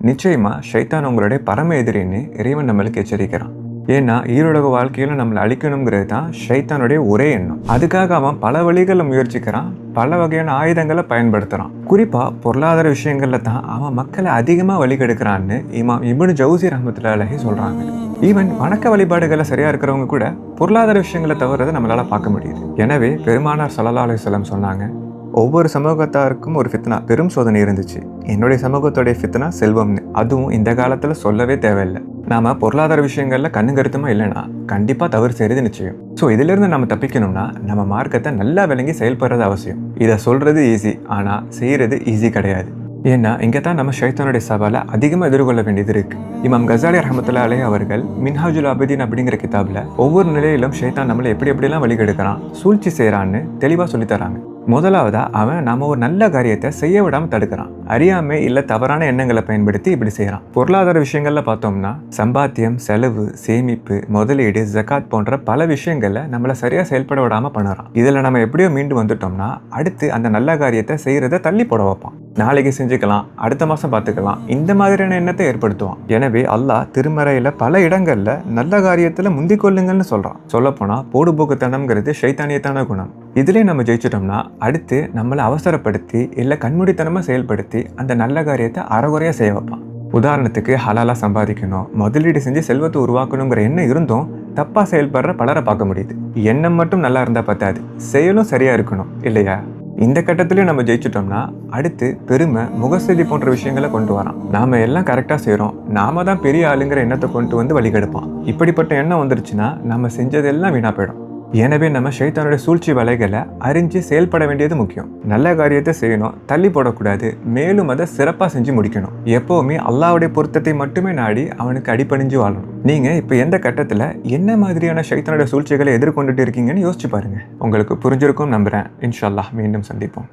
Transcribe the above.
நிச்சயமா ஷைத்தான் உங்களுடைய பரம எதிரின்னு இறைவன் நம்மளுக்கு எச்சரிக்கிறான். ஏன்னா ஈரோலக வாழ்க்கையில நம்மளை அழிக்கணுங்கிறது தான் ஷைத்தானுடைய ஒரே எண்ணம். அதுக்காக அவன் பல வழிகளை முயற்சிக்கிறான், பல வகையான ஆயுதங்களை பயன்படுத்துறான். குறிப்பா பொருளாதார விஷயங்கள்ல தான் அவன் மக்களை அதிகமா வழிகெடுக்கிறான்னு இமாம் இப்னு ஜவுசி ரஹ்மத்துல்லாஹி அலைஹி சொல்றாங்க. ஈவன் வணக்க வழிபாடுகளை சரியா இருக்கிறவங்க கூட பொருளாதார விஷயங்களை தவிரதை நம்மளால பார்க்க முடியுது. எனவே பெருமானார் ஸல்லல்லாஹு அலைஹி வஸல்லம் சொன்னாங்க, ஒவ்வொரு சமூகத்தாருக்கும் ஒரு ஃபித்னா, பெரும் சோதனை இருந்துச்சு. என்னுடைய சமூகத்தோடைய ஃபித்னா செல்வம்னு. அதுவும் இந்த காலத்துல சொல்லவே தேவையில்லை. நாம பொருளாதார விஷயங்கள்ல கண்ணு கருத்துமா இல்லைன்னா கண்டிப்பா தவறு செய்யறது நிச்சயம். ஸோ இதுல இருந்து நம்ம தப்பிக்கணும்னா நம்ம மார்க்கத்தை நல்லா விளங்கி செயல்படுறது அவசியம். இதை சொல்றது ஈஸி, ஆனா செய்யறது ஈஸி கிடையாது. ஏன்னா இங்கே தான் நம்ம ஷைத்தானுடைய சவாலை அதிகமாக எதிர்கொள்ள வேண்டியது இருக்கு. இமாம் கசாலி ரஹ்மத்துல்லாஹி அலைஹி அவர்கள் மின்ஹாஜுல் ஆபிதீன் அப்படிங்கிற கிதாபில் ஒவ்வொரு நிலையிலும் ஷைத்தான் நம்மளை எப்படி எப்படிலாம் வழிகெடுக்கிறான், சூழ்ச்சி செய்கிறான்னு தெளிவாக சொல்லித்தராங்க. முதலாவதா அவன் நாம ஒரு நல்ல காரியத்தை செய்ய விடாம தடுக்கிறான். அறியாமை இல்ல தவறான எண்ணங்களை பயன்படுத்தி இப்படி செய்யறான். பொருளாதார விஷயங்கள்ல பார்த்தோம்னா சம்பாத்தியம், செலவு, சேமிப்பு, முதலீடு, ஜகாத் போன்ற பல விஷயங்கள்ல நம்மள சரியா செயல்பட விடாம பண்ணுறான். இதுல நம்ம எப்படியோ மீண்டு வந்துட்டோம்னா அடுத்து அந்த நல்ல காரியத்தை செய்யறத தள்ளி போட வைப்பான். நாளைக்கு செஞ்சுக்கலாம், அடுத்த மாசம் பார்த்துக்கலாம், இந்த மாதிரியான எண்ணத்தை ஏற்படுத்துவான். எனவே அல்லாஹ் திருமறையில பல இடங்கள்ல நல்ல காரியத்துல முந்திக் கொள்ளுங்கள்னு சொல்றான். சொல்லப்போனா போடுபோக்குத்தனம்ங்கிறது ஷைத்தானியத்தான குணம். இதுலயே நம்ம ஜெயிச்சிட்டோம்னா அடுத்து நம்மளை அவசரப்படுத்தி இல்லை கண்மூடித்தனமாக செயல்படுத்தி அந்த நல்ல காரியத்தை அறகுறையாக செய்ய வைப்பான். உதாரணத்துக்கு ஹலாலாக சம்பாதிக்கணும், முதலீடு செஞ்சு செல்வத்தை உருவாக்கணுங்கிற எண்ணம் இருந்தும் தப்பாக செயல்படுற பலரை பார்க்க முடியுது. எண்ணம் மட்டும் நல்லா இருந்தால் பத்தாது, செயலும் சரியாக இருக்கணும் இல்லையா? இந்த கட்டத்திலையும் நம்ம ஜெயிச்சிட்டோம்னா அடுத்து பெருமை, முகஸ்துதி போன்ற விஷயங்களை கொண்டு வரான். நாம எல்லாம் கரெக்டாக செய்கிறோம், நாம தான் பெரிய ஆளுங்கிற எண்ணத்தை கொண்டு வந்து வழிகெடுப்பான். இப்படிப்பட்ட எண்ணம் வந்துருச்சுன்னா நம்ம செஞ்சதெல்லாம் வீணாக போயிடும். எனவே நம்ம ஷைத்தானுடைய சூழ்ச்சி வலைகளை அறிஞ்சு செயல்பட வேண்டியது முக்கியம். நல்ல காரியத்தை செய்யணும், தள்ளி போடக்கூடாது, மேலும் அதை சிறப்பாக செஞ்சு முடிக்கணும். எப்போவுமே அல்லாஹ்வுடைய பொருத்தத்தை மட்டுமே நாடி அவனுக்கு அடிபணிஞ்சு வாழணும். நீங்கள் இப்போ எந்த கட்டத்தில் என்ன மாதிரியான ஷைத்தானுடைய சூழ்ச்சிகளை எதிர்கொண்டுட்டு இருக்கீங்கன்னு யோசிச்சு பாருங்க. உங்களுக்கு புரிஞ்சிருக்கும் நம்புகிறேன். இன்ஷா அல்லாஹ் மீண்டும் சந்திப்போம்.